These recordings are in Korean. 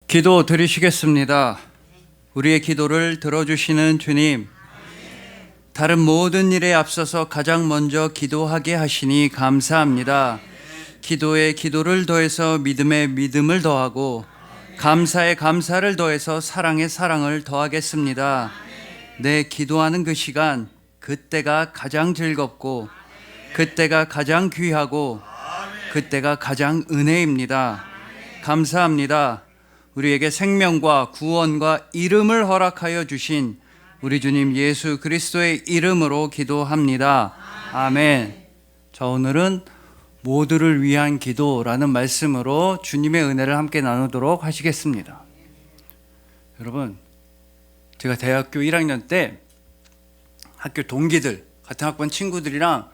기도 드리시겠습니다. 우리의 기도를 들어주시는 주님, 다른 모든 일에 앞서서 가장 먼저 기도하게 하시니 감사합니다. 기도에 기도를 더해서 믿음에 믿음을 더하고 감사에 감사를 더해서 사랑에 사랑을 더하겠습니다. 내 기도하는 그 시간, 그때가 가장 즐겁고 그때가 가장 귀하고 그때가 가장 은혜입니다. 감사합니다. 우리에게 생명과 구원과 이름을 허락하여 주신 우리 주님 예수 그리스도의 이름으로 기도합니다. 아멘. 자, 오늘은 모두를 위한 기도라는 말씀으로 주님의 은혜를 함께 나누도록 하시겠습니다. 여러분, 제가 대학교 1학년 때 학교 동기들, 같은 학번 친구들이랑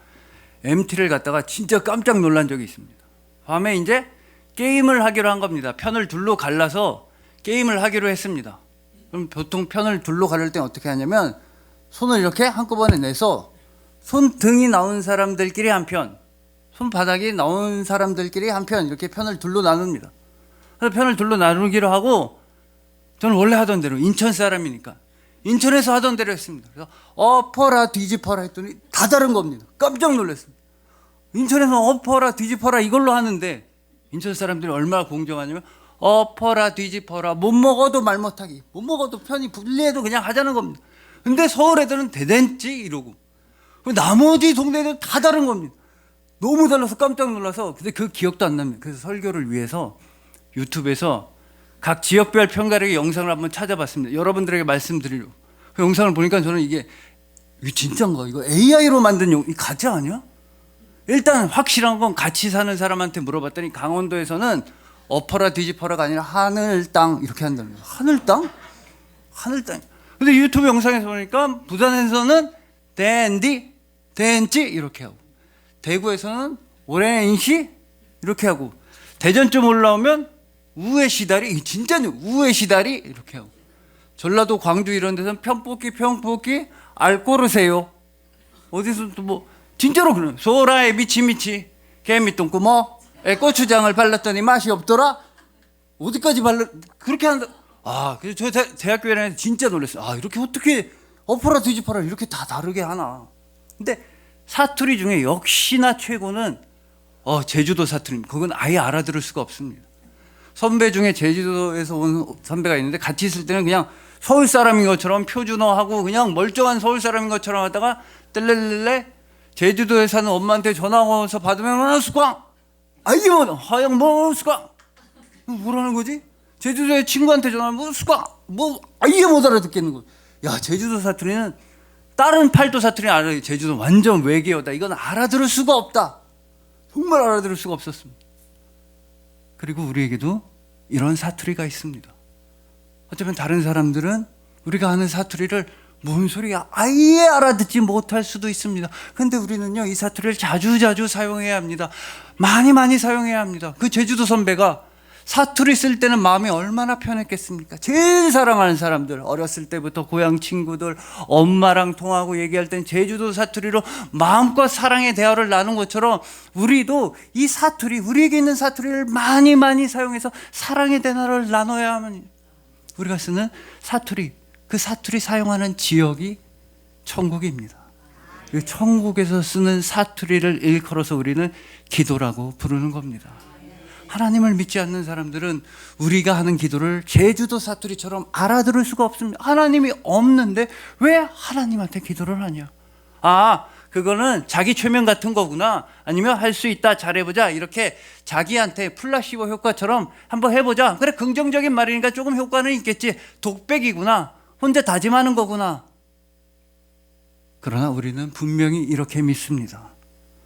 MT를 갔다가 진짜 깜짝 놀란 적이 있습니다. 밤에 이제 게임을 하기로 한 겁니다. 편을 둘로 갈라서 게임을 하기로 했습니다. 그럼 보통 편을 둘로 가를 때 어떻게 하냐면 손을 이렇게 한꺼번에 내서 손등이 나온 사람들끼리 한 편, 손바닥이 나온 사람들끼리 한 편, 이렇게 편을 둘로 나눕니다. 그래서 편을 둘로 나누기로 하고, 저는 원래 하던 대로, 인천 사람이니까 인천에서 하던 대로 했습니다. 그래서 엎어라 뒤집어라 했더니 다 다른 겁니다. 깜짝 놀랐습니다. 인천에서 엎어라 뒤집어라 이걸로 하는데 인천 사람들이 얼마나 공정하냐면 엎어라 뒤집어라, 못 먹어도 말 못하기, 못 먹어도 편이 불리해도 그냥 하자는 겁니다. 근데 서울 애들은 대댄지 이러고, 나머지 동네 애들은 다 다른 겁니다. 너무 달라서 깜짝 놀라서, 근데 그 기억도 안 납니다. 그래서 설교를 위해서 유튜브에서 각 지역별 편가르기 영상을 한번 찾아봤습니다. 여러분들에게 말씀드리려고. 그 영상을 보니까 저는 이게 진짜인가? 이거 AI로 만든 이 가짜 아니야? 일단 확실한 건 같이 사는 사람한테 물어봤더니 강원도에서는 엎어라 뒤집어라가 아니라 하늘 땅 이렇게 한다는 거예요. 하늘 땅? 하늘 땅. 근데 유튜브 영상에서 보니까 부산에서는 댄디, 댄지 이렇게 하고, 대구에서는 오렌시 이렇게 하고, 대전쯤 올라오면 우에 시다리, 진짜 우에 시다리 이렇게 하고, 전라도 광주 이런 데서는 평뽑기 알 꼬르세요. 어디서 또 뭐 진짜로 그래요. 소라에 미치미치 개미똥구멍 고추장을 발랐더니 맛이 없더라. 어디까지 그렇게 한다. 그래서 저 대학교 1학년 진짜 놀랐어요. 이렇게 어떻게 엎어라 뒤집어라 이렇게 다 다르게 하나. 근데 사투리 중에 역시나 최고는 제주도 사투리입니다. 그건 아예 알아들을 수가 없습니다. 선배 중에 제주도에서 온 선배가 있는데 같이 있을 때는 그냥 서울 사람인 것처럼 표준어하고 그냥 멀쩡한 서울 사람인 것처럼 하다가 뜰렐렐레 제주도에 사는 엄마한테 전화 와서 받으면 수광 아이고 하양 뭐 수광 뭐라는 거지? 제주도에 친구한테 전화하면 수광 뭐 아예 못 알아듣겠는 거. 야, 제주도 사투리는 다른 팔도 사투리는 알아요. 제주도 완전 외계어다. 이건 알아들을 수가 없다. 정말 알아들을 수가 없었습니다. 그리고 우리에게도 이런 사투리가 있습니다. 어쩌면 다른 사람들은 우리가 하는 사투리를 뭔 소리야 아예 알아듣지 못할 수도 있습니다. 근데 우리는요, 이 사투리를 자주자주 사용해야 합니다. 많이 사용해야 합니다. 그 제주도 선배가 사투리 쓸 때는 마음이 얼마나 편했겠습니까? 제일 사랑하는 사람들, 어렸을 때부터 고향 친구들, 엄마랑 통하고 얘기할 땐 제주도 사투리로 마음껏 사랑의 대화를 나눈 것처럼 우리도 이 사투리, 우리에게 있는 사투리를 많이 사용해서 사랑의 대화를 나눠야 합니다. 우리가 쓰는 사투리, 그 사투리 사용하는 지역이 천국입니다. 그 천국에서 쓰는 사투리를 일컬어서 우리는 기도라고 부르는 겁니다. 하나님을 믿지 않는 사람들은 우리가 하는 기도를 제주도 사투리처럼 알아들을 수가 없습니다. 하나님이 없는데 왜 하나님한테 기도를 하냐? 그거는 자기 최면 같은 거구나. 아니면 할 수 있다, 잘해보자, 이렇게 자기한테 플라시보 효과처럼 한번 해보자. 그래, 긍정적인 말이니까 조금 효과는 있겠지. 독백이구나, 혼자 다짐하는 거구나. 그러나 우리는 분명히 이렇게 믿습니다.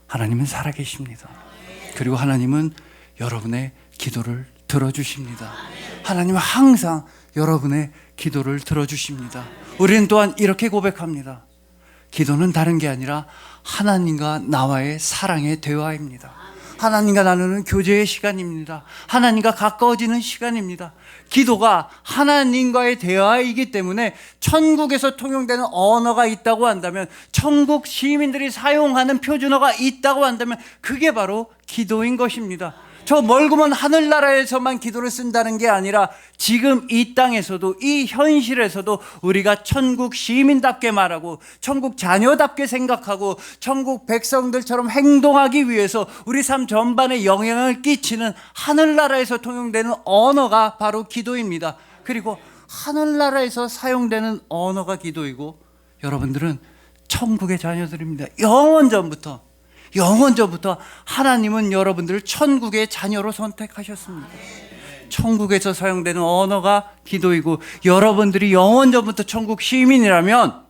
하나님은 살아계십니다. 그리고 하나님은 여러분의 기도를 들어주십니다. 하나님은 항상 여러분의 기도를 들어주십니다. 우리는 또한 이렇게 고백합니다. 기도는 다른 게 아니라 하나님과 나와의 사랑의 대화입니다. 하나님과 나누는 교제의 시간입니다. 하나님과 가까워지는 시간입니다. 기도가 하나님과의 대화이기 때문에 천국에서 통용되는 언어가 있다고 한다면, 천국 시민들이 사용하는 표준어가 있다고 한다면 그게 바로 기도인 것입니다. 저 멀구먼 하늘나라에서만 기도를 쓴다는 게 아니라 지금 이 땅에서도, 이 현실에서도 우리가 천국 시민답게 말하고 천국 자녀답게 생각하고 천국 백성들처럼 행동하기 위해서 우리 삶 전반에 영향을 끼치는 하늘나라에서 통용되는 언어가 바로 기도입니다. 그리고 하늘나라에서 사용되는 언어가 기도이고, 여러분들은 천국의 자녀들입니다. 영원전부터 하나님은 여러분들을 천국의 자녀로 선택하셨습니다. 천국에서 사용되는 언어가 기도이고, 여러분들이 영원전부터 천국 시민이라면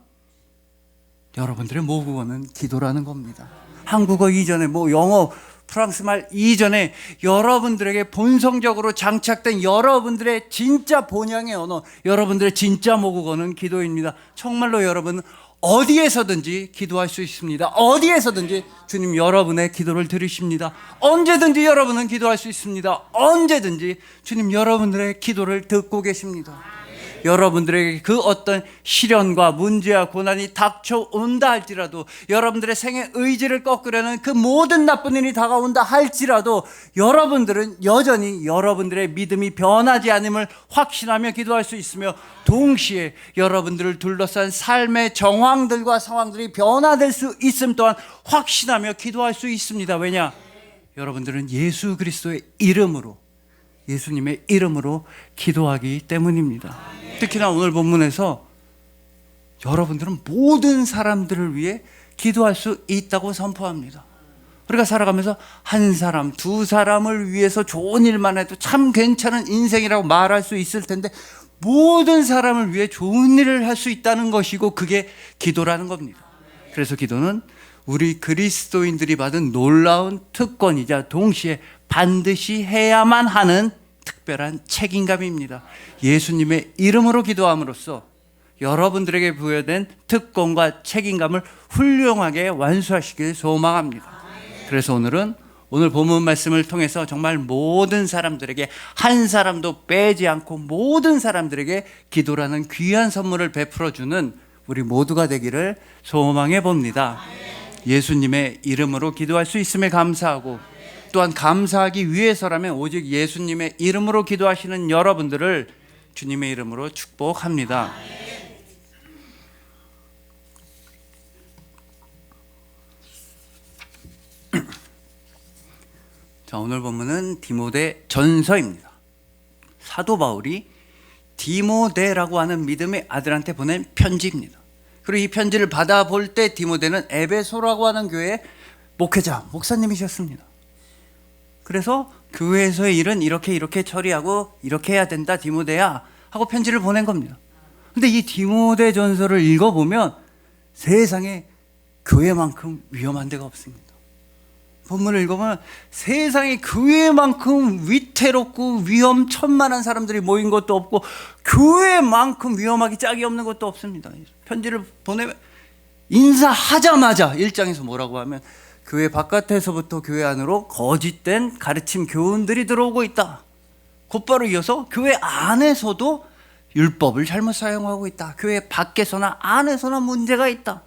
여러분들의 모국어는 기도라는 겁니다. 한국어 이전에 영어, 프랑스 말 이전에 여러분들에게 본성적으로 장착된 여러분들의 진짜 본향의 언어, 여러분들의 진짜 모국어는 기도입니다. 정말로 여러분 어디에서든지 기도할 수 있습니다. 어디에서든지 주님 여러분의 기도를 들으십니다. 언제든지 여러분은 기도할 수 있습니다. 언제든지 주님 여러분들의 기도를 듣고 계십니다. 여러분들에게 그 어떤 시련과 문제와 고난이 닥쳐온다 할지라도, 여러분들의 생의 의지를 꺾으려는 그 모든 나쁜 일이 다가온다 할지라도, 여러분들은 여전히 여러분들의 믿음이 변하지 않음을 확신하며 기도할 수 있으며, 동시에 여러분들을 둘러싼 삶의 정황들과 상황들이 변화될 수 있음 또한 확신하며 기도할 수 있습니다. 왜냐? 여러분들은 예수 그리스도의 이름으로, 예수님의 이름으로 기도하기 때문입니다. 특히나 오늘 본문에서 여러분들은 모든 사람들을 위해 기도할 수 있다고 선포합니다. 우리가 살아가면서 한 사람, 두 사람을 위해서 좋은 일만 해도 참 괜찮은 인생이라고 말할 수 있을 텐데, 모든 사람을 위해 좋은 일을 할 수 있다는 것이고, 그게 기도라는 겁니다. 그래서 기도는 우리 그리스도인들이 받은 놀라운 특권이자 동시에 반드시 해야만 하는 특별한 책임감입니다. 예수님의 이름으로 기도함으로써 여러분들에게 부여된 특권과 책임감을 훌륭하게 완수하시길 소망합니다. 그래서 오늘 본문 말씀을 통해서 정말 모든 사람들에게, 한 사람도 빼지 않고 모든 사람들에게 기도라는 귀한 선물을 베풀어주는 우리 모두가 되기를 소망해 봅니다. 예수님의 이름으로 기도할 수 있음에 감사하고, 또한 감사하기 위해서라면 오직 예수님의 이름으로 기도하시는 여러분들을 주님의 이름으로 축복합니다. 자, 오늘 본문은 디모데 전서입니다. 사도 바울이 디모데라고 하는 믿음의 아들한테 보낸 편지입니다. 그리고 이 편지를 받아볼 때 디모데는 에베소라고 하는 교회의 목회자, 목사님이셨습니다. 그래서 교회에서의 일은 이렇게 처리하고 이렇게 해야 된다 디모데야 하고 편지를 보낸 겁니다. 근데 이 디모데 전서를 읽어보면 세상에 교회만큼 위험한 데가 없습니다. 본문을 읽어보면 세상에 교회만큼 위태롭고 위험천만한 사람들이 모인 것도 없고, 교회만큼 위험하기 짝이 없는 것도 없습니다. 편지를 보내면 인사하자마자 1장에서 뭐라고 하면, 교회 바깥에서부터 교회 안으로 거짓된 가르침 교훈들이 들어오고 있다. 곧바로 이어서 교회 안에서도 율법을 잘못 사용하고 있다. 교회 밖에서나 안에서나 문제가 있다.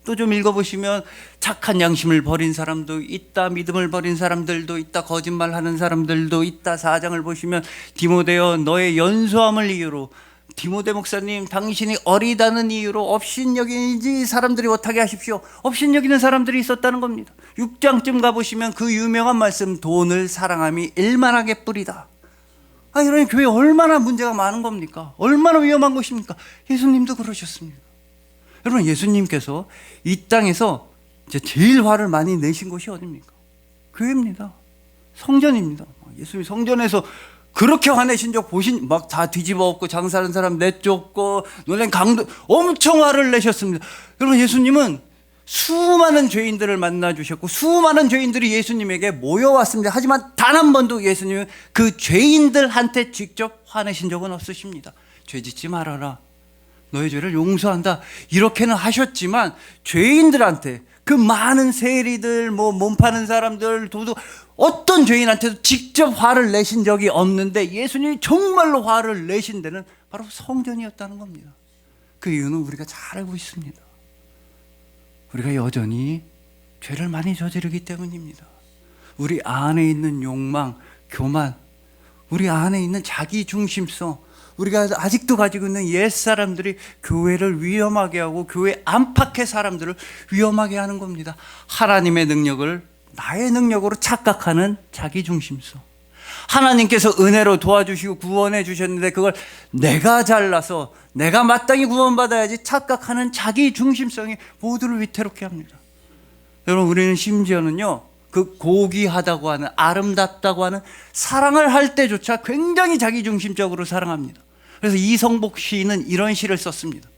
또 좀 읽어보시면 착한 양심을 버린 사람도 있다, 믿음을 버린 사람들도 있다, 거짓말하는 사람들도 있다. 4장을 보시면 디모데여 너의 연소함을 이유로, 디모데 목사님 당신이 어리다는 이유로 업신여기지 사람들이 못하게 하십시오. 업신여기는 사람들이 있었다는 겁니다. 6장쯤 가보시면 그 유명한 말씀, 돈을 사랑함이 일만하게 뿌리다. 이러니 교회에 얼마나 문제가 많은 겁니까? 얼마나 위험한 것입니까? 예수님도 그러셨습니다. 여러분, 예수님께서 이 땅에서 이제 제일 화를 많이 내신 곳이 어디입니까? 교회입니다. 성전입니다. 예수님이 성전에서 그렇게 화내신 적 막 다 뒤집어 엎고 장사하는 사람 내쫓고 놀란 강도 엄청 화를 내셨습니다. 여러분, 예수님은 수많은 죄인들을 만나 주셨고 수많은 죄인들이 예수님에게 모여왔습니다. 하지만 단 한 번도 예수님은 그 죄인들한테 직접 화내신 적은 없으십니다. 죄 짓지 말아라, 너의 죄를 용서한다, 이렇게는 하셨지만 죄인들한테, 그 많은 세리들, 몸 파는 사람들, 도둑, 어떤 죄인한테도 직접 화를 내신 적이 없는데 예수님이 정말로 화를 내신 데는 바로 성전이었다는 겁니다. 그 이유는 우리가 잘 알고 있습니다. 우리가 여전히 죄를 많이 저지르기 때문입니다. 우리 안에 있는 욕망, 교만, 우리 안에 있는 자기 중심성, 우리가 아직도 가지고 있는 옛사람들이 교회를 위험하게 하고 교회 안팎의 사람들을 위험하게 하는 겁니다. 하나님의 능력을 나의 능력으로 착각하는 자기 중심성. 하나님께서 은혜로 도와주시고 구원해 주셨는데 그걸 내가 잘나서 내가 마땅히 구원받아야지 착각하는 자기 중심성이 모두를 위태롭게 합니다. 여러분, 우리는 심지어는요, 그 고귀하다고 하는, 아름답다고 하는 사랑을 할 때조차 굉장히 자기중심적으로 사랑합니다. 그래서 이성복 시인은 이런 시를 썼습니다.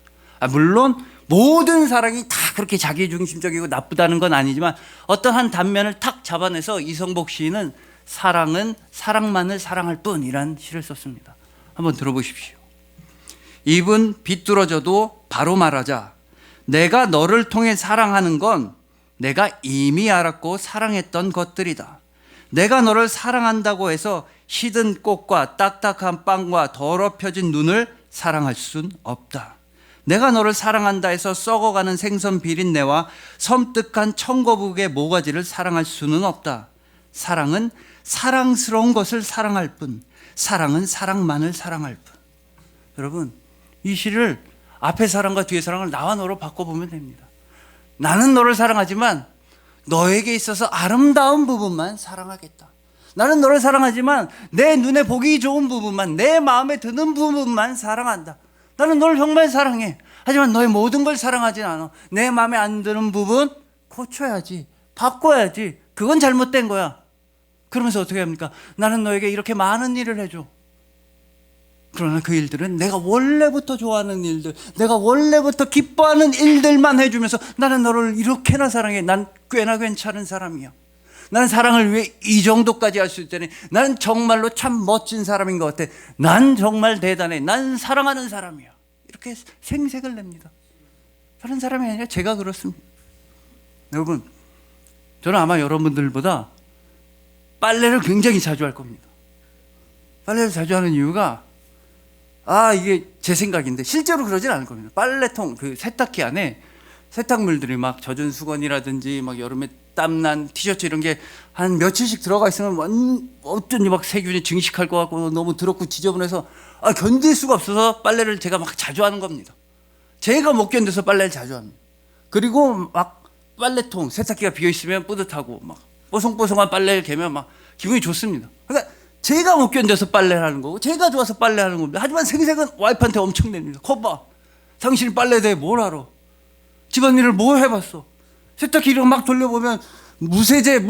물론 모든 사랑이 다 그렇게 자기중심적이고 나쁘다는 건 아니지만 어떤 한 단면을 탁 잡아내서 이성복 시인은 사랑은 사랑만을 사랑할 뿐이란 시를 썼습니다. 한번 들어보십시오. 입은 비뚤어져도 바로 말하자. 내가 너를 통해 사랑하는 건 내가 이미 알았고 사랑했던 것들이다. 내가 너를 사랑한다고 해서 시든 꽃과 딱딱한 빵과 더럽혀진 눈을 사랑할 순 없다. 내가 너를 사랑한다 해서 썩어가는 생선 비린내와 섬뜩한 청거북의 모가지를 사랑할 수는 없다. 사랑은 사랑스러운 것을 사랑할 뿐, 사랑은 사랑만을 사랑할 뿐. 여러분, 이 시를 앞에 사랑과 뒤에 사랑을 나와 너로 바꿔보면 됩니다. 나는 너를 사랑하지만 너에게 있어서 아름다운 부분만 사랑하겠다. 나는 너를 사랑하지만 내 눈에 보기 좋은 부분만, 내 마음에 드는 부분만 사랑한다. 나는 너를 정말 사랑해. 하지만 너의 모든 걸 사랑하진 않아. 내 마음에 안 드는 부분 고쳐야지, 바꿔야지. 그건 잘못된 거야. 그러면서 어떻게 합니까? 나는 너에게 이렇게 많은 일을 해줘. 그러나 그 일들은 내가 원래부터 좋아하는 일들, 내가 원래부터 기뻐하는 일들만 해주면서 나는 너를 이렇게나 사랑해. 난 꽤나 괜찮은 사람이야. 나는 사랑을 왜 이 정도까지 할 수 있다니. 나는 정말로 참 멋진 사람인 것 같아. 난 정말 대단해. 난 사랑하는 사람이야. 이렇게 생색을 냅니다. 다른 사람이 아니라 제가 그렇습니다. 여러분, 저는 아마 여러분들보다 빨래를 굉장히 자주 할 겁니다. 빨래를 자주 하는 이유가 이게 제 생각인데 실제로 그러진 않을 겁니다. 빨래통, 그 세탁기 안에 세탁물들이 막 젖은 수건이라든지 막 여름에 땀난 티셔츠 이런 게 한 며칠씩 들어가 있으면 어쩐지 막 세균이 증식할 것 같고 너무 더럽고 지저분해서 견딜 수가 없어서 빨래를 제가 막 자주 하는 겁니다. 제가 못 견뎌서 빨래를 자주 합니다. 그리고 막 빨래통, 세탁기가 비어 있으면 뿌듯하고 막 뽀송뽀송한 빨래를 개면 막 기분이 좋습니다. 그러니까 제가 못 견뎌서 빨래를 하는 거고 제가 좋아서 빨래하는 겁니다. 하지만 생색은 와이프한테 엄청 냅니다. 거봐, 당신이 빨래에 대해 뭘 알아? 집안일을 뭐 해봤어? 세탁기를 막 돌려보면 무세제,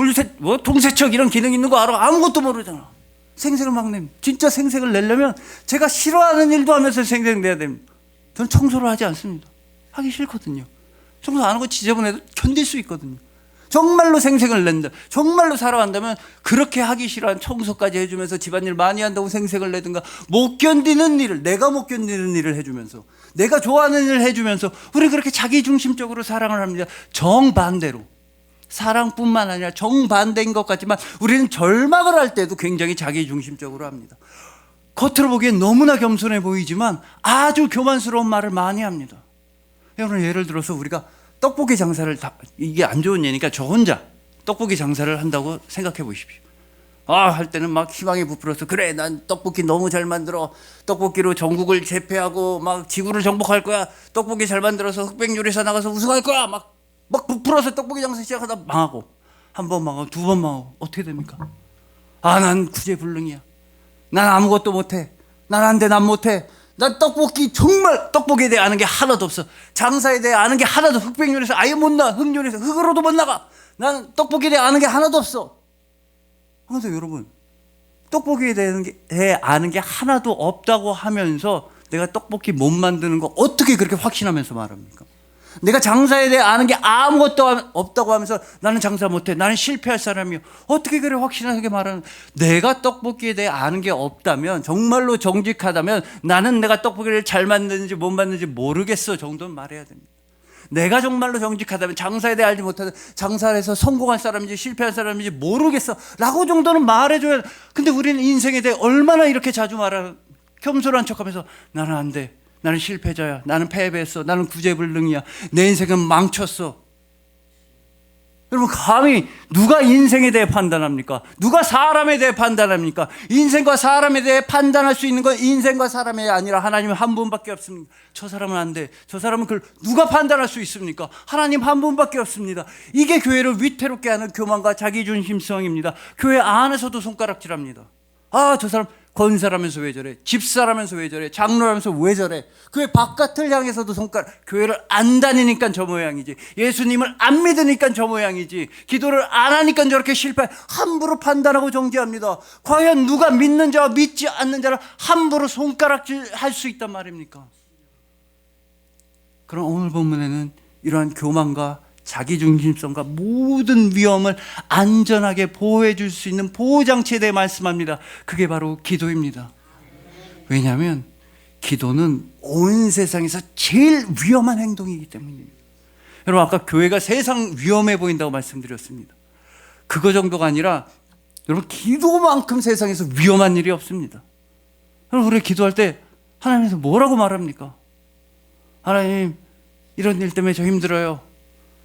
동세척 이런 기능 있는 거 알아? 아무것도 모르잖아. 생색을 막 냅니다. 진짜 생색을 내려면 제가 싫어하는 일도 하면서 생색 내야 됩니다. 저는 청소를 하지 않습니다. 하기 싫거든요. 청소 안 하고 지저분해도 견딜 수 있거든요. 정말로 생색을 낸다, 정말로 살아간다면 그렇게 하기 싫어한 청소까지 해주면서 집안일 많이 한다고 생색을 내든가, 못 견디는 일을, 내가 못 견디는 일을 해주면서, 내가 좋아하는 일을 해주면서 우리 그렇게 자기중심적으로 사랑을 합니다. 정반대로, 사랑뿐만 아니라 정반대인 것 같지만 우리는 절망을 할 때도 굉장히 자기중심적으로 합니다. 겉으로 보기엔 너무나 겸손해 보이지만 아주 교만스러운 말을 많이 합니다. 여러분, 예를 들어서 우리가 떡볶이 장사를 이게 안 좋은 예니까 저 혼자 떡볶이 장사를 한다고 생각해 보십시오. 할 때는 막 희망이 부풀어서 그래, 난 떡볶이 너무 잘 만들어. 떡볶이로 전국을 제패하고 막 지구를 정복할 거야. 떡볶이 잘 만들어서 흑백요리사 나가서 우승할 거야. 막 부풀어서 떡볶이 장사 시작하다 망하고, 한 번 망하고 두 번 망하고 어떻게 됩니까? 난 구제불능이야. 난 아무것도 못해. 난 안 돼, 난 못해. 난 떡볶이에 대해 아는 게 하나도 없어. 장사에 대해 아는 게 하나도, 흑백요리에서 아예 못 나가. 흑요리에서 흑으로도 못 나가. 나는 떡볶이에 대해 아는 게 하나도 없어. 그런데 여러분, 떡볶이에 대해 아는 게 하나도 없다고 하면서 내가 떡볶이 못 만드는 거 어떻게 그렇게 확신하면서 말합니까? 내가 장사에 대해 아는 게 아무것도 없다고 하면서 나는 장사 못해, 나는 실패할 사람이요, 어떻게 그래 확신하게 말하는? 내가 떡볶이에 대해 아는 게 없다면, 정말로 정직하다면 나는 내가 떡볶이를 잘 만드는지 못 만드는지 모르겠어 정도는 말해야 됩니다. 내가 정말로 정직하다면, 장사에 대해 알지 못하는, 장사를 해서 성공할 사람인지 실패할 사람인지 모르겠어 라고 정도는 말해줘야. 근데 우리는 인생에 대해 얼마나 이렇게 자주 말하는, 겸손한 척하면서 나는 안 돼, 나는 실패자야, 나는 패배했어, 나는 구제불능이야, 내 인생은 망쳤어. 여러분, 감히 누가 인생에 대해 판단합니까? 누가 사람에 대해 판단합니까? 인생과 사람에 대해 판단할 수 있는 건 인생과 사람이 아니라 하나님 한 분밖에 없습니다. 저 사람은 안 돼. 저 사람은 그걸 누가 판단할 수 있습니까? 하나님 한 분밖에 없습니다. 이게 교회를 위태롭게 하는 교만과 자기중심성입니다. 교회 안에서도 손가락질합니다. 아, 저 사람 권사라면서 왜 저래? 집사라면서 왜 저래? 장로라면서 왜 저래? 교회 바깥을 향해서도 손가락. 교회를 안 다니니까 저 모양이지. 예수님을 안 믿으니까 저 모양이지. 기도를 안 하니까 저렇게 실패. 함부로 판단하고 정죄합니다. 과연 누가 믿는 자와 믿지 않는 자를 함부로 손가락질 할 수 있단 말입니까? 그럼 오늘 본문에는 이러한 교만과 자기중심성과 모든 위험을 안전하게 보호해 줄 수 있는 보호장치에 대해 말씀합니다. 그게 바로 기도입니다. 왜냐하면 기도는 온 세상에서 제일 위험한 행동이기 때문입니다. 여러분, 아까 교회가 세상 위험해 보인다고 말씀드렸습니다. 그거 정도가 아니라 여러분, 기도만큼 세상에서 위험한 일이 없습니다. 여러분, 우리 기도할 때 하나님께서 뭐라고 말합니까? 하나님, 이런 일 때문에 저 힘들어요.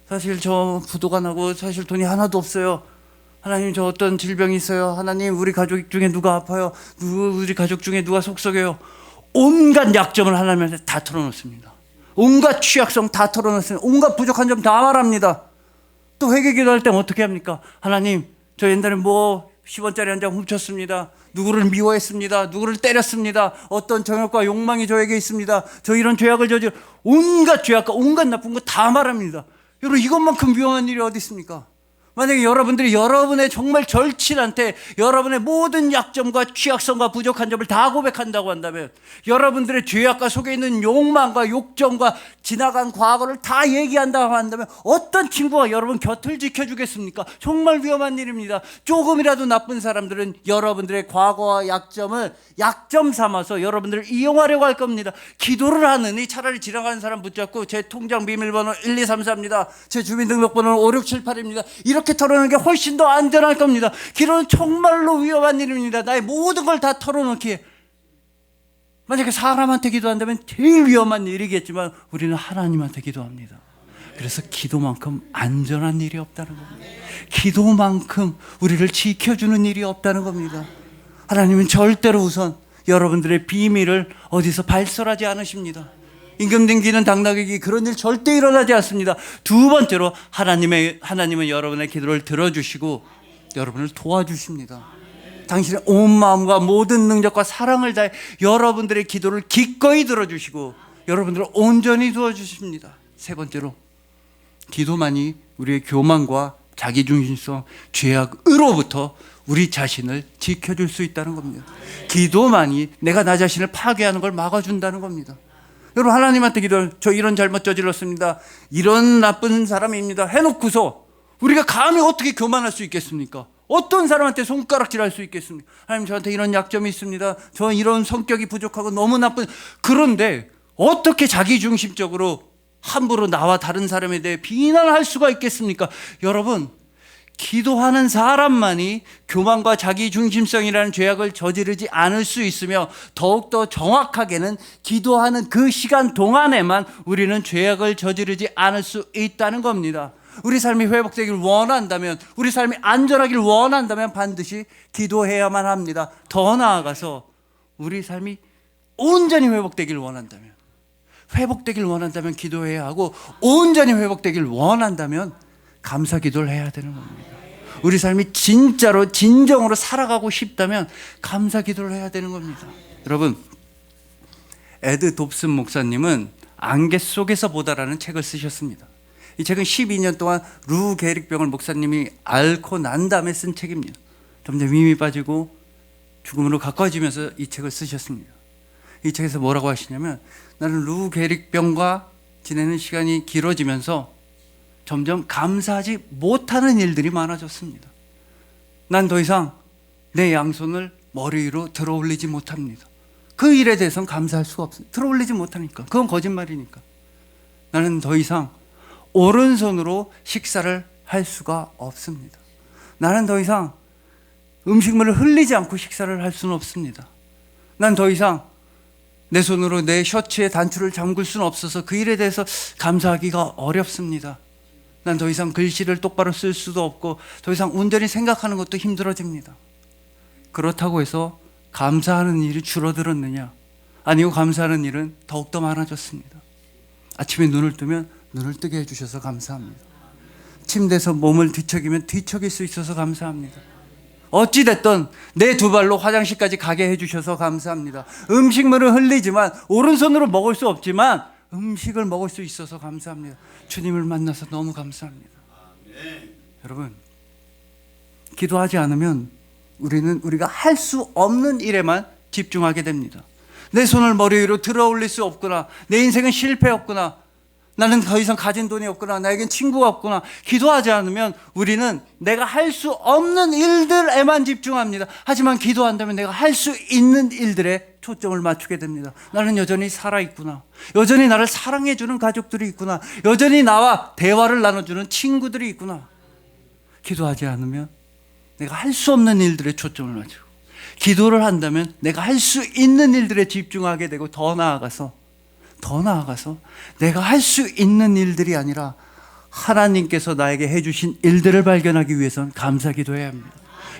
사실 저 부도가 나고 사실 돈이 하나도 없어요. 하나님, 저 어떤 질병이 있어요. 하나님, 우리 가족 중에 누가 아파요. 우리 가족 중에 누가 속썩여요. 온갖 약점을 하나님한테 다 털어놓습니다. 온갖 취약성 다 털어놓습니다. 온갖 부족한 점 다 말합니다. 또 회개 기도할 때 어떻게 합니까? 하나님, 저 옛날에 10원짜리 한 장 훔쳤습니다. 누구를 미워했습니다. 누구를 때렸습니다. 어떤 정욕과 욕망이 저에게 있습니다. 저 이런 죄악을 저질, 온갖 죄악과 온갖 나쁜 거 다 말합니다. 여러분, 이것만큼 위험한 일이 어디 있습니까? 만약에 여러분들이 여러분의 정말 절친한테 여러분의 모든 약점과 취약성과 부족한 점을 다 고백한다고 한다면, 여러분들의 죄악과 속에 있는 욕망과 욕정과 지나간 과거를 다 얘기한다고 한다면, 어떤 친구가 여러분 곁을 지켜주겠습니까? 정말 위험한 일입니다. 조금이라도 나쁜 사람들은 여러분들의 과거와 약점을 약점 삼아서 여러분들을 이용하려고 할 겁니다. 기도를 하느니 차라리 지나가는 사람 붙잡고 제 통장 비밀번호 1234입니다. 제 주민등록번호는 5678입니다. 이렇게 털어놓는 게 훨씬 더 안전할 겁니다. 기도는 정말로 위험한 일입니다. 나의 모든 걸 다 털어놓기에. 만약에 사람한테 기도한다면 제일 위험한 일이겠지만 우리는 하나님한테 기도합니다. 그래서 기도만큼 안전한 일이 없다는 겁니다. 기도만큼 우리를 지켜주는 일이 없다는 겁니다. 하나님은 절대로 우선 여러분들의 비밀을 어디서 발설하지 않으십니다. 임금님기는 당나귀기, 그런 일 절대 일어나지 않습니다. 두 번째로 하나님은 여러분의 기도를 들어주시고 여러분을 도와주십니다. 당신의 온 마음과 모든 능력과 사랑을 다해 여러분들의 기도를 기꺼이 들어주시고 여러분들을 온전히 도와주십니다. 세 번째로, 기도만이 우리의 교만과 자기중심성, 죄악으로부터 우리 자신을 지켜줄 수 있다는 겁니다. 기도만이 내가 나 자신을 파괴하는 걸 막아준다는 겁니다. 여러분, 하나님한테 기도를, 저 이런 잘못 저질렀습니다, 이런 나쁜 사람입니다 해놓고서 우리가 감히 어떻게 교만할 수 있겠습니까? 어떤 사람한테 손가락질 할 수 있겠습니까? 하나님, 저한테 이런 약점이 있습니다. 저 이런 성격이 부족하고 너무 나쁜. 그런데 어떻게 자기중심적으로 함부로 나와 다른 사람에 대해 비난할 수가 있겠습니까? 여러분, 기도하는 사람만이 교만과 자기중심성이라는 죄악을 저지르지 않을 수 있으며, 더욱더 정확하게는 기도하는 그 시간 동안에만 우리는 죄악을 저지르지 않을 수 있다는 겁니다. 우리 삶이 회복되길 원한다면, 우리 삶이 안전하길 원한다면 반드시 기도해야만 합니다. 더 나아가서 우리 삶이 온전히 회복되길 원한다면 기도해야 하고, 온전히 회복되길 원한다면 감사 기도를 해야 되는 겁니다. 우리 삶이 진짜로 진정으로 살아가고 싶다면 감사 기도를 해야 되는 겁니다. 여러분, 에드 dob슨 목사님은 안개 속에서 보다라는 책을 쓰셨습니다. 이 책은 12년 동안 루 게릭병을 목사님이 앓고 난 다음에 쓴 책입니다. 점점 힘이 빠지고 죽음으로 가까워지면서 이 책을 쓰셨습니다. 이 책에서 뭐라고 하시냐면, 나는 루 게릭병과 지내는 시간이 길어지면서 점점 감사하지 못하는 일들이 많아졌습니다. 난 더 이상 내 양손을 머리 위로 들어 올리지 못합니다. 그 일에 대해서는 감사할 수가 없습니다. 들어 올리지 못하니까. 그건 거짓말이니까. 나는 더 이상 오른손으로 식사를 할 수가 없습니다. 나는 더 이상 음식물을 흘리지 않고 식사를 할 수는 없습니다. 난 더 이상 내 손으로 내 셔츠의 단추를 잠글 수는 없어서 그 일에 대해서 감사하기가 어렵습니다. 난 더 이상 글씨를 똑바로 쓸 수도 없고 더 이상 온전히 생각하는 것도 힘들어집니다. 그렇다고 해서 감사하는 일이 줄어들었느냐? 아니요, 감사하는 일은 더욱더 많아졌습니다. 아침에 눈을 뜨면 눈을 뜨게 해주셔서 감사합니다. 침대에서 몸을 뒤척이면 뒤척일 수 있어서 감사합니다. 어찌됐든 내 두 발로 화장실까지 가게 해주셔서 감사합니다. 음식물을 흘리지만 오른손으로 먹을 수 없지만 음식을 먹을 수 있어서 감사합니다. 주님을 만나서 너무 감사합니다. 여러분, 기도하지 않으면 우리가 할 수 없는 일에만 집중하게 됩니다. 내 손을 머리 위로 들어 올릴 수 없구나, 내 인생은 실패였구나, 나는 더 이상 가진 돈이 없구나, 나에겐 친구가 없구나. 기도하지 않으면 우리는 내가 할 수 없는 일들에만 집중합니다. 하지만 기도한다면 내가 할 수 있는 일들에 초점을 맞추게 됩니다. 나는 여전히 살아있구나, 여전히 나를 사랑해주는 가족들이 있구나, 여전히 나와 대화를 나눠주는 친구들이 있구나. 기도하지 않으면 내가 할 수 없는 일들에 초점을 맞추고, 기도를 한다면 내가 할 수 있는 일들에 집중하게 되고, 더 나아가서 내가 할 수 있는 일들이 아니라 하나님께서 나에게 해주신 일들을 발견하기 위해서는 감사 기도해야 합니다.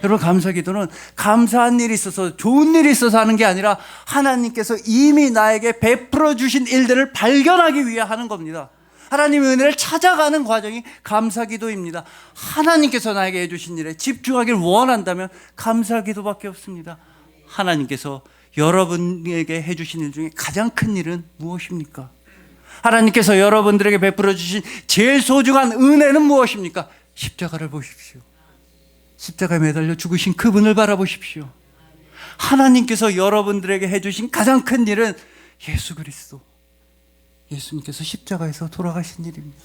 여러분, 감사 기도는 감사한 일이 있어서, 좋은 일이 있어서 하는 게 아니라 하나님께서 이미 나에게 베풀어 주신 일들을 발견하기 위해 하는 겁니다. 하나님의 은혜를 찾아가는 과정이 감사 기도입니다. 하나님께서 나에게 해주신 일에 집중하길 원한다면 감사 기도밖에 없습니다. 하나님께서 여러분에게 해주신 일 중에 가장 큰 일은 무엇입니까? 하나님께서 여러분들에게 베풀어 주신 제일 소중한 은혜는 무엇입니까? 십자가를 보십시오. 십자가에 매달려 죽으신 그분을 바라보십시오. 하나님께서 여러분들에게 해주신 가장 큰 일은 예수 그리스도, 예수님께서 십자가에서 돌아가신 일입니다.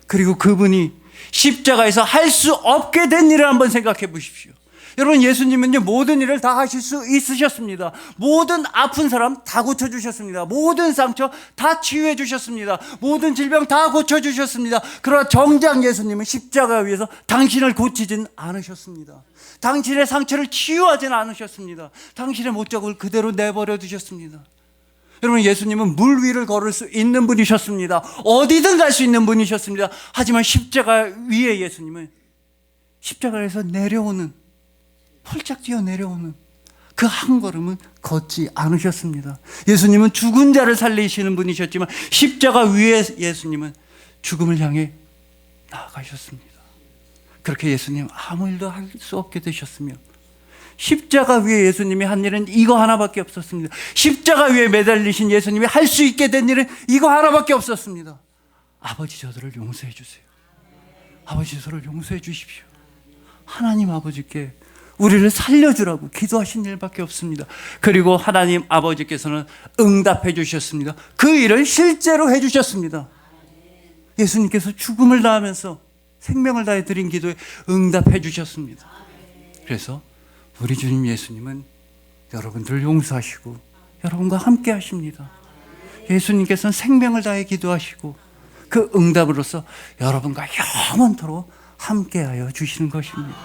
그리고 그분이 십자가에서 할 수 없게 된 일을 한번 생각해 보십시오. 여러분, 예수님은요, 모든 일을 다 하실 수 있으셨습니다. 모든 아픈 사람 다 고쳐주셨습니다. 모든 상처 다 치유해 주셨습니다. 모든 질병 다 고쳐주셨습니다. 그러나 정작 예수님은 십자가 위에서 당신을 고치진 않으셨습니다. 당신의 상처를 치유하진 않으셨습니다. 당신의 못자국을 그대로 내버려 두셨습니다. 여러분, 예수님은 물 위를 걸을 수 있는 분이셨습니다. 어디든 갈 수 있는 분이셨습니다. 하지만 십자가 위에 예수님은 십자가에서 내려오는, 펄짝 뛰어 내려오는 그 한 걸음은 걷지 않으셨습니다. 예수님은 죽은 자를 살리시는 분이셨지만 십자가 위에 예수님은 죽음을 향해 나아가셨습니다. 그렇게 예수님 아무 일도 할 수 없게 되셨으며, 십자가 위에 예수님이 한 일은 이거 하나밖에 없었습니다. 십자가 위에 매달리신 예수님이 할 수 있게 된 일은 이거 하나밖에 없었습니다. 아버지, 저들을 용서해 주세요. 아버지, 저를 용서해 주십시오. 하나님 아버지께 우리를 살려주라고 기도하신 일밖에 없습니다. 그리고 하나님 아버지께서는 응답해 주셨습니다. 그 일을 실제로 해 주셨습니다. 예수님께서 죽음을 다하면서 생명을 다해 드린 기도에 응답해 주셨습니다. 그래서 우리 주님 예수님은 여러분들을 용서하시고 여러분과 함께 하십니다. 예수님께서는 생명을 다해 기도하시고 그 응답으로서 여러분과 영원토록 함께하여 주시는 것입니다.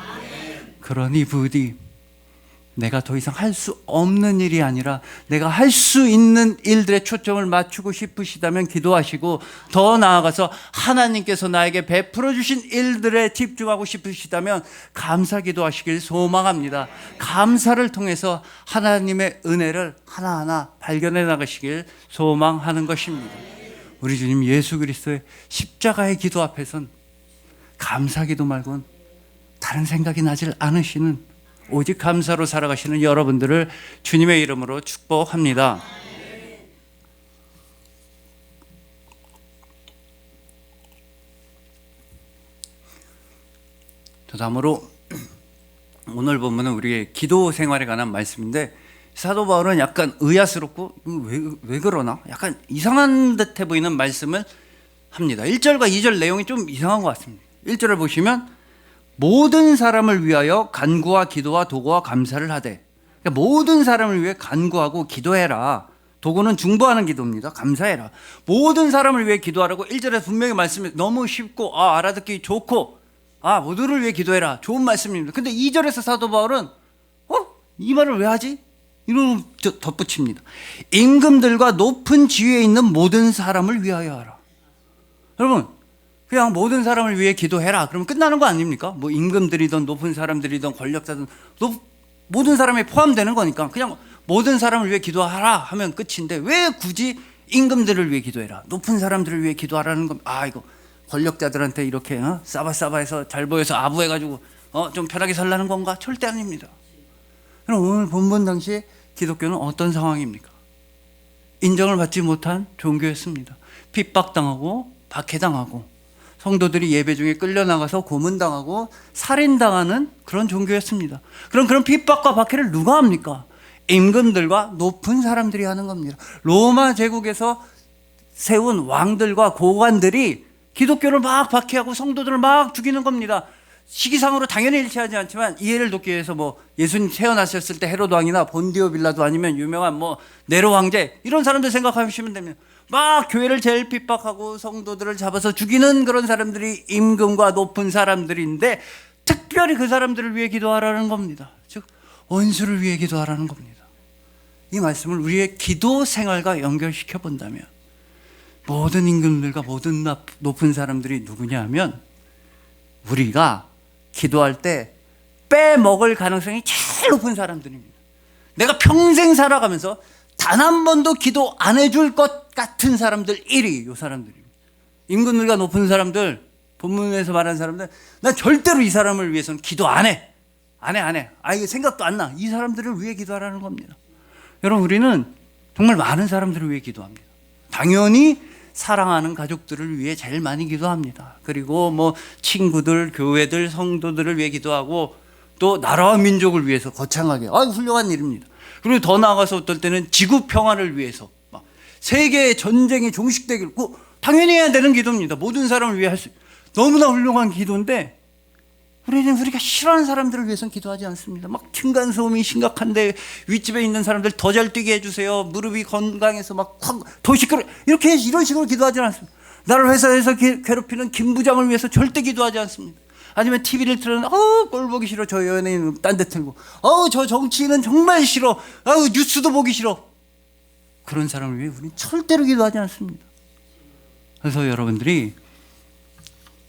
그러니 부디 내가 더 이상 할 수 없는 일이 아니라 내가 할 수 있는 일들에 초점을 맞추고 싶으시다면 기도하시고, 더 나아가서 하나님께서 나에게 베풀어 주신 일들에 집중하고 싶으시다면 감사 기도하시길 소망합니다. 감사를 통해서 하나님의 은혜를 하나하나 발견해 나가시길 소망하는 것입니다. 우리 주님 예수 그리스도의 십자가의 기도 앞에선 감사 기도 말고는 다른 생각이 나질 않으시는, 오직 감사로 살아가시는 여러분들을 주님의 이름으로 축복합니다. 다음으로 오늘 본문은 우리의 기도 생활에 관한 말씀인데, 사도 바울은 약간 의아스럽고 왜 그러나 약간 이상한 듯해 보이는 말씀을 합니다. 1절과 2절 내용이 좀 이상한 것 같습니다. 1절을 보시면 모든 사람을 위하여 간구와 기도와 도구와 감사를 하되, 그러니까 모든 사람을 위해 간구하고 기도해라. 도구는 중보하는 기도입니다. 감사해라. 모든 사람을 위해 기도하라고 1절에 분명히 말씀해, 너무 쉽고 알아듣기 좋고 모두를 위해 기도해라, 좋은 말씀입니다. 근데 2절에서 사도 바울은 이 말을 왜 하지? 이런 덧붙입니다. 임금들과 높은 지위에 있는 모든 사람을 위하여 하라. 여러분, 그냥 모든 사람을 위해 기도해라. 그러면 끝나는 거 아닙니까? 뭐 임금들이든 높은 사람들이든 권력자든 모든 사람이 포함되는 거니까 그냥 모든 사람을 위해 기도하라 하면 끝인데 왜 굳이 임금들을 위해 기도해라, 높은 사람들을 위해 기도하라는 겁니다. 이거 권력자들한테 이렇게 싸바싸바해서 잘 보여서 아부해가지고 좀 편하게 살라는 건가? 절대 아닙니다. 그럼 오늘 본문 당시에 기독교는 어떤 상황입니까? 인정을 받지 못한 종교였습니다. 핍박당하고 박해당하고 성도들이 예배 중에 끌려나가서 고문당하고 살인당하는 그런 종교였습니다. 그런 핍박과 박해를 누가 합니까? 임금들과 높은 사람들이 하는 겁니다. 로마 제국에서 세운 왕들과 고관들이 기독교를 막 박해하고 성도들을 막 죽이는 겁니다. 시기상으로 당연히 일치하지 않지만 이해를 돕기 위해서 뭐 예수님 태어나셨을 때 헤롯 왕이나 본디오 빌라도 아니면 유명한 뭐 네로 황제 이런 사람들 생각하시면 됩니다. 막 교회를 제일 핍박하고 성도들을 잡아서 죽이는 그런 사람들이 임금과 높은 사람들인데 특별히 그 사람들을 위해 기도하라는 겁니다. 즉 원수를 위해 기도하라는 겁니다. 이 말씀을 우리의 기도 생활과 연결시켜 본다면 모든 임금들과 모든 높은 사람들이 누구냐 하면 우리가 기도할 때 빼먹을 가능성이 제일 높은 사람들입니다. 내가 평생 살아가면서 단 한 번도 기도 안 해줄 것 같은 사람들 1위 이 사람들입니다. 임금들과 높은 사람들, 본문에서 말하는 사람들, 난 절대로 이 사람을 위해서는 기도 안 해. 이게 생각도 안 나. 이 사람들을 위해 기도하라는 겁니다. 여러분, 우리는 정말 많은 사람들을 위해 기도합니다. 당연히 사랑하는 가족들을 위해 제일 많이 기도합니다. 그리고 뭐 친구들, 교회들, 성도들을 위해 기도하고 또 나라와 민족을 위해서 거창하게 훌륭한 일입니다. 그리고 더 나아가서 어떨 때는 지구 평화를 위해서 막 세계 전쟁이 종식되기를 당연히 해야 되는 기도입니다. 모든 사람을 위해 할 수 너무나 훌륭한 기도인데 우리는 우리가 싫어하는 사람들을 위해서는 기도하지 않습니다. 막 층간소음이 심각한데 윗집에 있는 사람들 더 잘 뛰게 해주세요. 무릎이 건강해서 막 더 시끄러 이런 식으로 기도하지 않습니다. 나를 회사에서 괴롭히는 김 부장을 위해서 절대 기도하지 않습니다. 아니면 TV를 틀어는 꼴 보기 싫어. 저 연예인 딴 데 틀고 저 정치인은 정말 싫어. 뉴스도 보기 싫어. 그런 사람을 위해 우리는 절대로 기도하지 않습니다. 그래서 여러분들이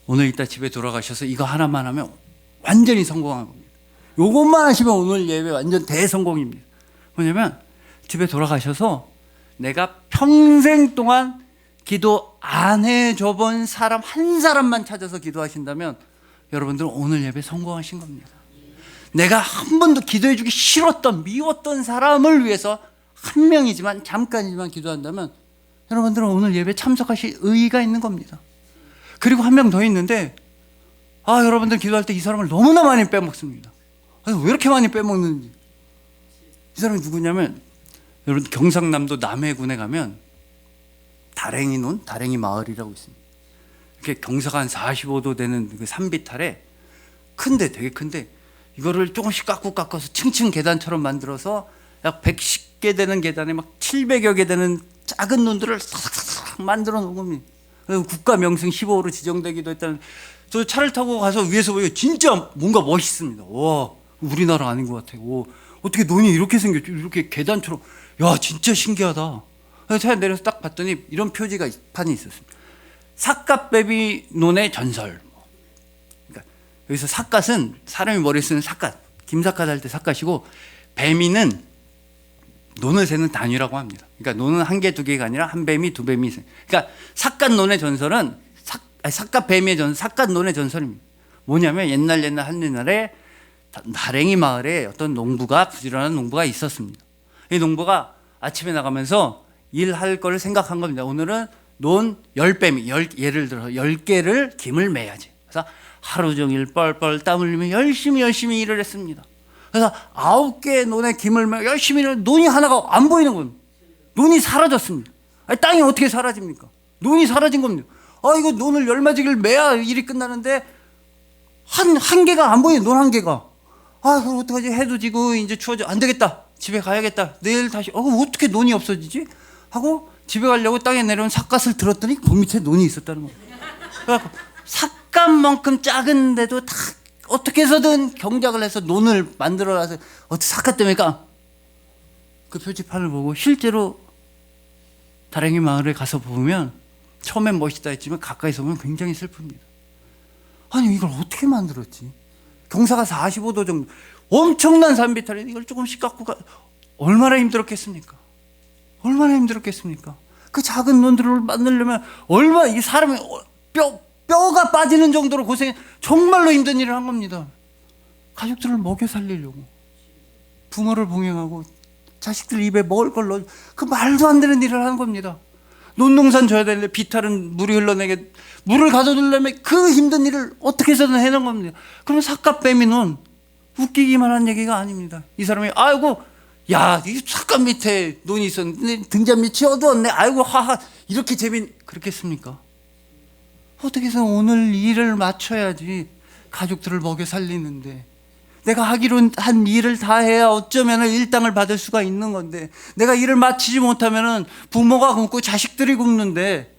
오늘 이따 집에 돌아가셔서 이거 하나만 하면 완전히 성공한 겁니다. 이것만 하시면 오늘 예배 완전 대성공입니다. 뭐냐면 집에 돌아가셔서 내가 평생 동안 기도 안 해줘 본 사람 한 사람만 찾아서 기도하신다면 여러분들은 오늘 예배 성공하신 겁니다. 내가 한 번도 기도해 주기 싫었던 미웠던 사람을 위해서 한 명이지만 잠깐이지만 기도한다면 여러분들은 오늘 예배 참석하실 의의가 있는 겁니다. 그리고 한 명 더 있는데 여러분들 기도할 때 이 사람을 너무나 많이 빼먹습니다. 왜 이렇게 많이 빼먹는지. 이 사람이 누구냐면 여러분 경상남도 남해군에 가면 다랭이 마을이라고 있습니다. 이렇게 경사가 한 45도 되는 그 산비탈에 되게 큰데 이거를 조금씩 깎아서 층층 계단처럼 만들어서 약 110개 되는 계단에 막 700여 개 되는 작은 논들을 싹싹싹 만들어 놓은 겁니다. 국가 명승 15호로 지정되기도 했다는. 저 차를 타고 가서 위에서 보니까 진짜 뭔가 멋있습니다. 와, 우리나라 아닌 것 같아. 어떻게 논이 이렇게 생겼지? 이렇게 계단처럼. 야, 진짜 신기하다. 차에 내려서 딱 봤더니 이런 표지가 판이 있었습니다. 삿갓베비 논의 전설. 그러니까 여기서 삿갓은 사람이 머리에 쓰는 삿갓, 김삿갓 할 때 삿갓이고, 뱀이는 논을 세는 단위라고 합니다. 그러니까 논은 한 개, 두 개가 아니라 한 뱀이, 두 뱀이 있어요. 그러니까 삿갓논의 전설은 삿갓뱀의 삿갓논의 전설입니다. 뭐냐면 옛날 한옛날에 다랭이 마을에 어떤 부지런한 농부가 있었습니다. 이 농부가 아침에 나가면서 일할 걸 생각한 겁니다. 오늘은 논 10뱀이, 예를 들어 10개를 김을 매야지. 그래서 하루 종일 뻘뻘 땀 흘리며 열심히 일을 했습니다. 그래서 9개의 논에 김을 매고 열심히 일을 논이 하나가 안 보이는 겁니다. 논이 사라졌습니다. 땅이 어떻게 사라집니까? 논이 사라진 겁니다. 이거 논을 열마지기를 매야 일이 끝나는데 한 개가 안 보여요. 논 한 개가. 그럼 어떡하지? 해도 지고 이제 추워져. 안 되겠다. 집에 가야겠다. 내일 다시. 그럼 어떻게 논이 없어지지? 하고 집에 가려고 땅에 내려온 삿갓을 들었더니 그 밑에 논이 있었다는 거예요. 그래서 삿갓만큼 작은데도 다 어떻게 해서든 경작을 해서 논을 만들어놔서 어떻게 삿갓 때문에 그 표지판을 보고 실제로 다랭이 마을에 가서 보면 처음엔 멋있다 했지만 가까이서 보면 굉장히 슬픕니다. 아니 이걸 어떻게 만들었지? 경사가 45도 정도, 엄청난 산비탈인데 이걸 조금씩 깎고 얼마나 힘들었겠습니까? 얼마나 힘들었겠습니까? 그 작은 논들을 만들려면 얼마나, 이 사람이 뼈가 빠지는 정도로 고생, 정말로 힘든 일을 한 겁니다. 가족들을 먹여 살리려고 부모를 봉행하고 자식들 입에 먹을 걸 넣어, 그 말도 안 되는 일을 하는 겁니다. 논농산 져야 되는데 비탈은 물이 흘러내게, 물을 가져두려면 그 힘든 일을 어떻게 해서든 해낸 겁니다. 그러면 삿갓빼미는 웃기기만 한 얘기가 아닙니다. 이 사람이 아이고 야, 이 삿갓 밑에 논이 있었는데 등잔 밑이 어두웠네, 아이고 하하, 이렇게 그렇겠습니까? 어떻게 해서 오늘 일을 마쳐야지 가족들을 먹여 살리는데, 내가 하기로 한 일을 다 해야 어쩌면 일당을 받을 수가 있는 건데, 내가 일을 마치지 못하면 부모가 굶고 자식들이 굶는데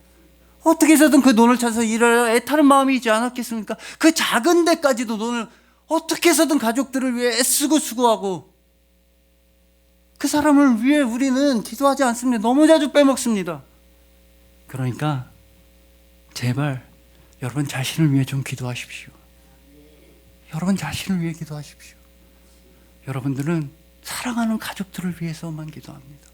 어떻게 해서든 그 돈을 찾아서 일을 애타는 마음이 있지 않았겠습니까? 그 작은 데까지도 돈을 어떻게 해서든 가족들을 위해 애쓰고 수고하고, 그 사람을 위해 우리는 기도하지 않습니다. 너무 자주 빼먹습니다. 그러니까 제발 여러분 자신을 위해 좀 기도하십시오. 여러분 자신을 위해 기도하십시오. 여러분들은 사랑하는 가족들을 위해서만 기도합니다.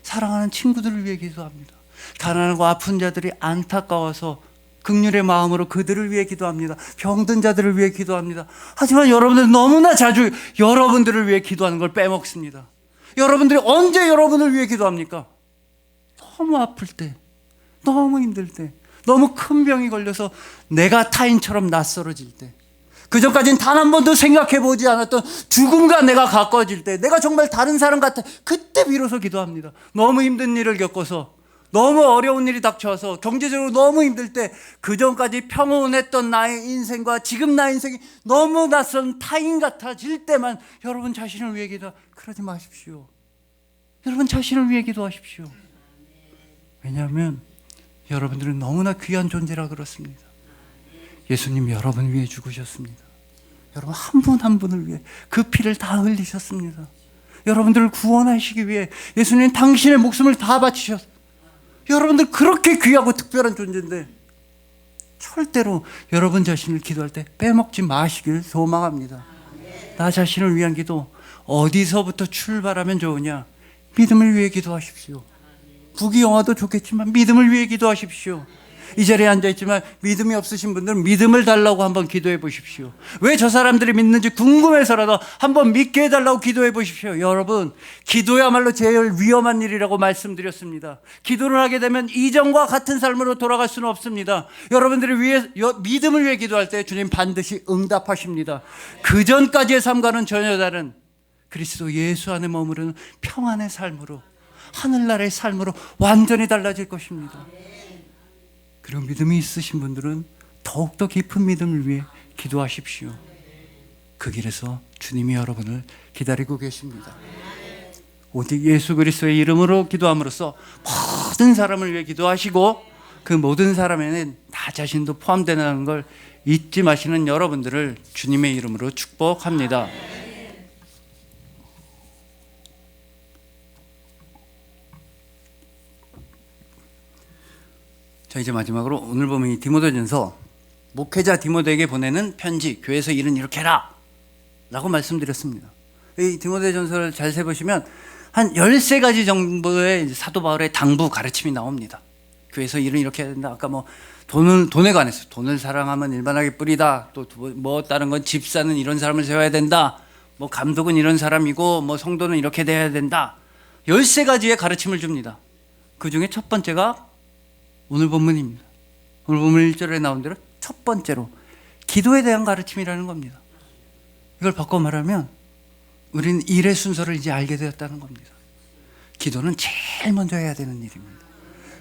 사랑하는 친구들을 위해 기도합니다. 가난하고 아픈 자들이 안타까워서 긍휼의 마음으로 그들을 위해 기도합니다. 병든 자들을 위해 기도합니다. 하지만 여러분들은 너무나 자주 여러분들을 위해 기도하는 걸 빼먹습니다. 여러분들이 언제 여러분을 위해 기도합니까? 너무 아플 때, 너무 힘들 때, 너무 큰 병이 걸려서 내가 타인처럼 낯설어질 때, 그 전까지는 단 한 번도 생각해 보지 않았던 죽음과 내가 가까워질 때, 내가 정말 다른 사람 같아, 그때 비로소 기도합니다. 너무 힘든 일을 겪어서, 너무 어려운 일이 닥쳐와서 경제적으로 너무 힘들 때, 그 전까지 평온했던 나의 인생과 지금 나의 인생이 너무 낯선 타인 같아질 때만 여러분 자신을 위해 그러지 마십시오. 여러분 자신을 위해 기도하십시오. 왜냐하면 여러분들은 너무나 귀한 존재라 그렇습니다. 예수님 여러분 위해 죽으셨습니다. 여러분 한 분 한 분을 위해 그 피를 다 흘리셨습니다. 여러분들을 구원하시기 위해 예수님 당신의 목숨을 다 바치셨습니다. 여러분들 그렇게 귀하고 특별한 존재인데 절대로 여러분 자신을 기도할 때 빼먹지 마시길 소망합니다. 나 자신을 위한 기도 어디서부터 출발하면 좋으냐? 믿음을 위해 기도하십시오. 부귀영화도 좋겠지만 믿음을 위해 기도하십시오. 이 자리에 앉아있지만 믿음이 없으신 분들은 믿음을 달라고 한번 기도해 보십시오. 왜 저 사람들이 믿는지 궁금해서라도 한번 믿게 해달라고 기도해 보십시오. 여러분, 기도야말로 제일 위험한 일이라고 말씀드렸습니다. 기도를 하게 되면 이전과 같은 삶으로 돌아갈 수는 없습니다. 여러분들이 믿음을 위해 기도할 때 주님 반드시 응답하십니다. 그 전까지의 삶과는 전혀 다른 그리스도 예수 안에 머무르는 평안의 삶으로, 하늘나라의 삶으로 완전히 달라질 것입니다. 그리고 믿음이 있으신 분들은 더욱더 깊은 믿음을 위해 기도하십시오. 그 길에서 주님이 여러분을 기다리고 계십니다. 오직 예수 그리스도의 이름으로 기도함으로써 모든 사람을 위해 기도하시고, 그 모든 사람에는 나 자신도 포함되는 걸 잊지 마시는 여러분들을 주님의 이름으로 축복합니다. 자, 이제 마지막으로 오늘 보면 이 디모데전서, 목회자 디모데에게 보내는 편지, 교회에서 일은 이렇게 해라 라고 말씀드렸습니다. 이 디모데전서를 잘 세보시면 한 13가지 정도의 사도 바울의 당부 가르침이 나옵니다. 교회에서 일은 이렇게 해야 된다. 아까 뭐 돈에 관해서, 돈을 사랑하면 일반하게 뿌리다, 또 뭐 다른 건 집사는 이런 사람을 세워야 된다, 뭐 감독은 이런 사람이고, 뭐 성도는 이렇게 돼야 된다. 13가지의 가르침을 줍니다. 그 중에 첫 번째가 오늘 본문입니다. 오늘 본문 1절에 나온 대로 첫 번째로 기도에 대한 가르침이라는 겁니다. 이걸 바꿔 말하면 우리는 일의 순서를 이제 알게 되었다는 겁니다. 기도는 제일 먼저 해야 되는 일입니다.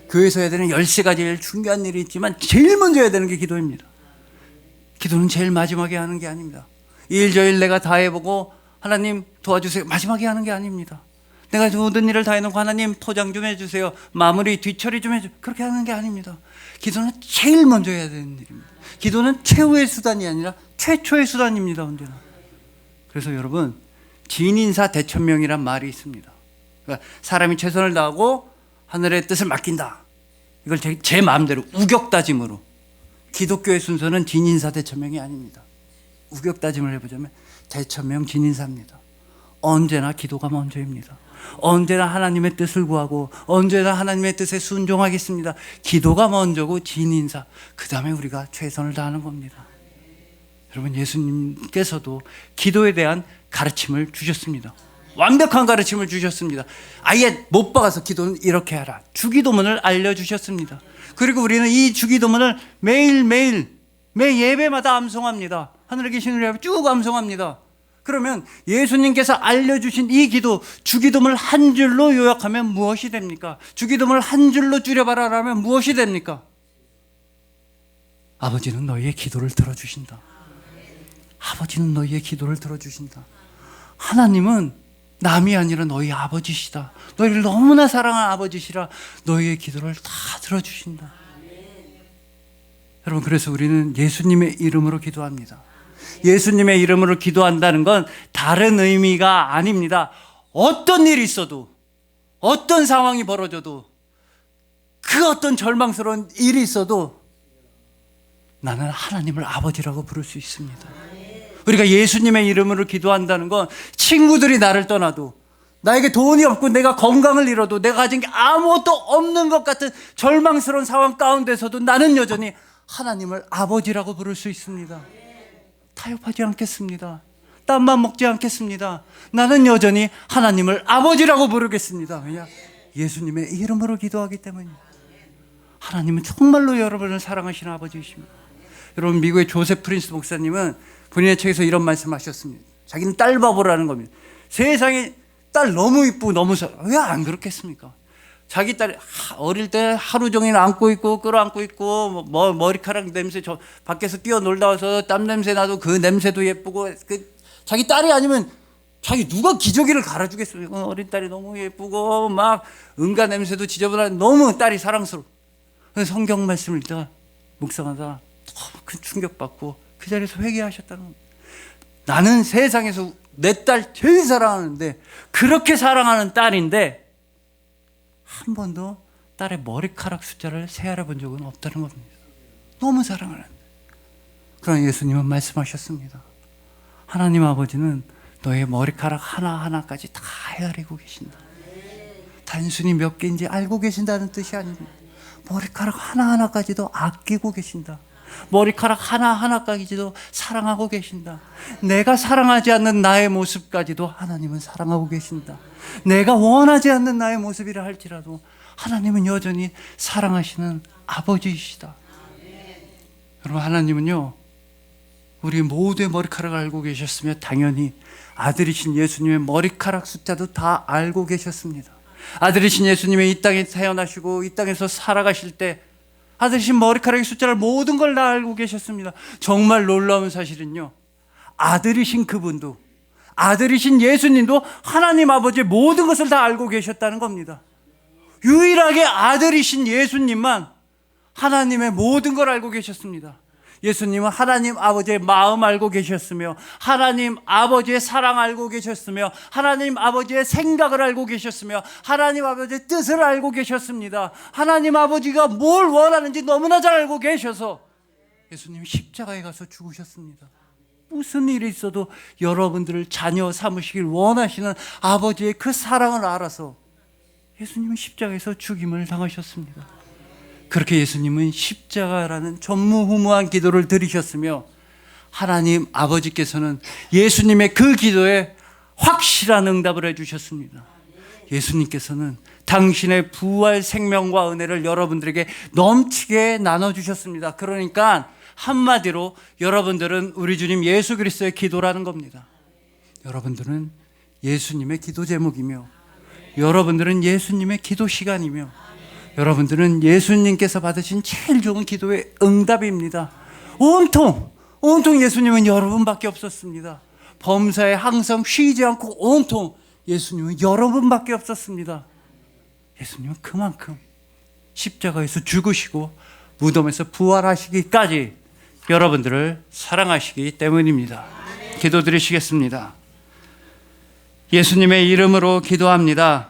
교회에서 해야 되는 13가지 제일 중요한 일이 있지만 제일 먼저 해야 되는 게 기도입니다. 기도는 제일 마지막에 하는 게 아닙니다. 일 저 일 내가 다 해보고 하나님 도와주세요, 마지막에 하는 게 아닙니다. 내가 모든 일을 다 해놓고 하나님 포장 좀 해주세요, 마무리 뒤처리 좀 해주세요, 그렇게 하는 게 아닙니다. 기도는 제일 먼저 해야 되는 일입니다. 기도는 최후의 수단이 아니라 최초의 수단입니다. 언제나. 그래서 여러분, 진인사 대천명이란 말이 있습니다. 그러니까 사람이 최선을 다하고 하늘의 뜻을 맡긴다. 이걸 제 마음대로 우격다짐으로. 기독교의 순서는 진인사 대천명이 아닙니다. 우격다짐을 해보자면 대천명 진인사입니다. 언제나 기도가 먼저입니다. 언제나 하나님의 뜻을 구하고 언제나 하나님의 뜻에 순종하겠습니다. 기도가 먼저고 진인사, 그 다음에 우리가 최선을 다하는 겁니다. 여러분, 예수님께서도 기도에 대한 가르침을 주셨습니다. 완벽한 가르침을 주셨습니다. 아예 못 박아서 기도는 이렇게 하라, 주기도문을 알려주셨습니다. 그리고 우리는 이 주기도문을 매일 예배마다 암송합니다. 하늘에 계신 우리 아버지 쭉 암송합니다. 그러면 예수님께서 알려주신 이 기도, 주기도문을 한 줄로 요약하면 무엇이 됩니까? 주기도문을 한 줄로 줄여봐라라면 무엇이 됩니까? 아버지는 너희의 기도를 들어주신다. 아버지는 너희의 기도를 들어주신다. 하나님은 남이 아니라 너희 아버지시다. 너희를 너무나 사랑하는 아버지시라 너희의 기도를 다 들어주신다. 여러분, 그래서 우리는 예수님의 이름으로 기도합니다. 예수님의 이름으로 기도한다는 건 다른 의미가 아닙니다. 어떤 일이 있어도, 어떤 상황이 벌어져도, 그 어떤 절망스러운 일이 있어도 나는 하나님을 아버지라고 부를 수 있습니다. 우리가 예수님의 이름으로 기도한다는 건 친구들이 나를 떠나도, 나에게 돈이 없고 내가 건강을 잃어도, 내가 가진 게 아무것도 없는 것 같은 절망스러운 상황 가운데서도 나는 여전히 하나님을 아버지라고 부를 수 있습니다. 타협하지 않겠습니다. 땀만 먹지 않겠습니다. 나는 여전히 하나님을 아버지라고 부르겠습니다. 왜냐? 예수님의 이름으로 기도하기 때문입니다. 하나님은 정말로 여러분을 사랑하시는 아버지이십니다. 여러분, 미국의 조셉 프린스 목사님은 본인의 책에서 이런 말씀하셨습니다. 자기는 딸 바보라는 겁니다. 세상에 딸 너무 이쁘고 너무 왜 안 그렇겠습니까? 자기 딸이 어릴 때 하루 종일 안고 있고 끌어안고 있고, 뭐 머리카락 냄새, 저 밖에서 뛰어놀다 와서 땀 냄새 나도 그 냄새도 예쁘고, 자기 딸이 아니면 자기 누가 기저귀를 갈아주겠어요? 어린 딸이 너무 예쁘고 막 응가 냄새도 지저분한, 너무 딸이 사랑스러워. 성경 말씀을 읽다가 묵상하다 너무 큰 충격받고 그 자리에서 회개하셨다는 겁니다. 나는 세상에서 내 딸 제일 사랑하는데, 그렇게 사랑하는 딸인데 한 번도 딸의 머리카락 숫자를 세알아 본 적은 없다는 겁니다. 너무 사랑하는데. 그러나 예수님은 말씀하셨습니다. 하나님 아버지는 너의 머리카락 하나하나까지 다 헤아리고 계신다. 단순히 몇 개인지 알고 계신다는 뜻이 아닙니다. 머리카락 하나하나까지도 아끼고 계신다. 머리카락 하나하나까지도 사랑하고 계신다. 내가 사랑하지 않는 나의 모습까지도 하나님은 사랑하고 계신다. 내가 원하지 않는 나의 모습이라 할지라도 하나님은 여전히 사랑하시는 아버지이시다. 여러분, 하나님은요, 우리 모두의 머리카락을 알고 계셨으며 당연히 아들이신 예수님의 머리카락 숫자도 다 알고 계셨습니다. 아들이신 예수님의 이 땅에 태어나시고 이 땅에서 살아가실 때 아들이신 머리카락의 숫자를 모든 걸 다 알고 계셨습니다. 정말 놀라운 사실은요, 아들이신 그분도, 아들이신 예수님도 하나님 아버지의 모든 것을 다 알고 계셨다는 겁니다. 유일하게 아들이신 예수님만 하나님의 모든 걸 알고 계셨습니다. 예수님은 하나님 아버지의 마음 알고 계셨으며, 하나님 아버지의 사랑 알고 계셨으며, 하나님 아버지의 생각을 알고 계셨으며, 하나님 아버지의 뜻을 알고 계셨습니다. 하나님 아버지가 뭘 원하는지 너무나 잘 알고 계셔서 예수님이 십자가에 가서 죽으셨습니다. 무슨 일이 있어도 여러분들을 자녀 삼으시길 원하시는 아버지의 그 사랑을 알아서 예수님은 십자가에서 죽임을 당하셨습니다. 그렇게 예수님은 십자가라는 전무후무한 기도를 드리셨으며, 하나님 아버지께서는 예수님의 그 기도에 확실한 응답을 해주셨습니다. 예수님께서는 당신의 부활 생명과 은혜를 여러분들에게 넘치게 나눠주셨습니다. 그러니까 한마디로 여러분들은 우리 주님 예수 그리스도의 기도라는 겁니다. 여러분들은 예수님의 기도 제목이며, 여러분들은 예수님의 기도 시간이며, 여러분들은 예수님께서 받으신 제일 좋은 기도의 응답입니다. 온통 예수님은 여러분밖에 없었습니다. 범사에 항상 쉬지 않고 온통 예수님은 여러분밖에 없었습니다. 예수님은 그만큼 십자가에서 죽으시고 무덤에서 부활하시기까지 여러분들을 사랑하시기 때문입니다. 기도드리시겠습니다. 예수님의 이름으로 기도합니다.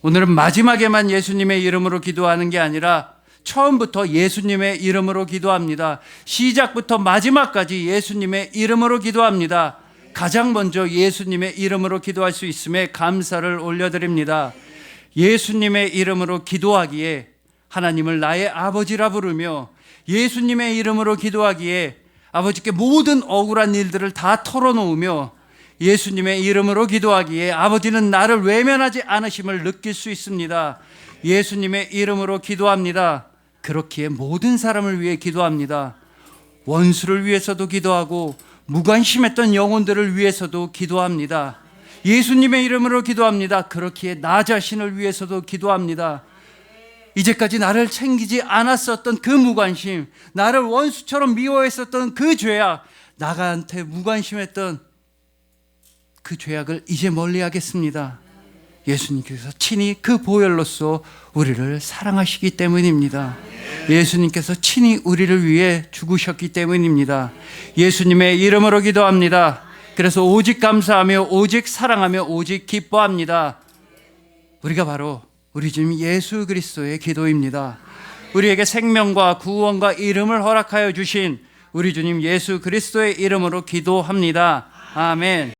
오늘은 마지막에만 예수님의 이름으로 기도하는 게 아니라 처음부터 예수님의 이름으로 기도합니다. 시작부터 마지막까지 예수님의 이름으로 기도합니다. 가장 먼저 예수님의 이름으로 기도할 수 있음에 감사를 올려드립니다. 예수님의 이름으로 기도하기에 하나님을 나의 아버지라 부르며 예수님의 이름으로 기도하기에 아버지께 모든 억울한 일들을 다 털어놓으며 예수님의 이름으로 기도하기에 아버지는 나를 외면하지 않으심을 느낄 수 있습니다. 예수님의 이름으로 기도합니다. 그렇기에 모든 사람을 위해 기도합니다. 원수를 위해서도 기도하고 무관심했던 영혼들을 위해서도 기도합니다. 예수님의 이름으로 기도합니다. 그렇기에 나 자신을 위해서도 기도합니다. 이제까지 나를 챙기지 않았었던 그 무관심, 나를 원수처럼 미워했었던 그 죄악, 나한테 무관심했던 그 죄악을 이제 멀리하겠습니다. 예수님께서 친히 그 보혈로서 우리를 사랑하시기 때문입니다. 예수님께서 친히 우리를 위해 죽으셨기 때문입니다. 예수님의 이름으로 기도합니다. 그래서 오직 감사하며 오직 사랑하며 오직 기뻐합니다. 우리가 바로 우리 주님 예수 그리스도의 기도입니다. 우리에게 생명과 구원과 이름을 허락하여 주신 우리 주님 예수 그리스도의 이름으로 기도합니다. 아멘.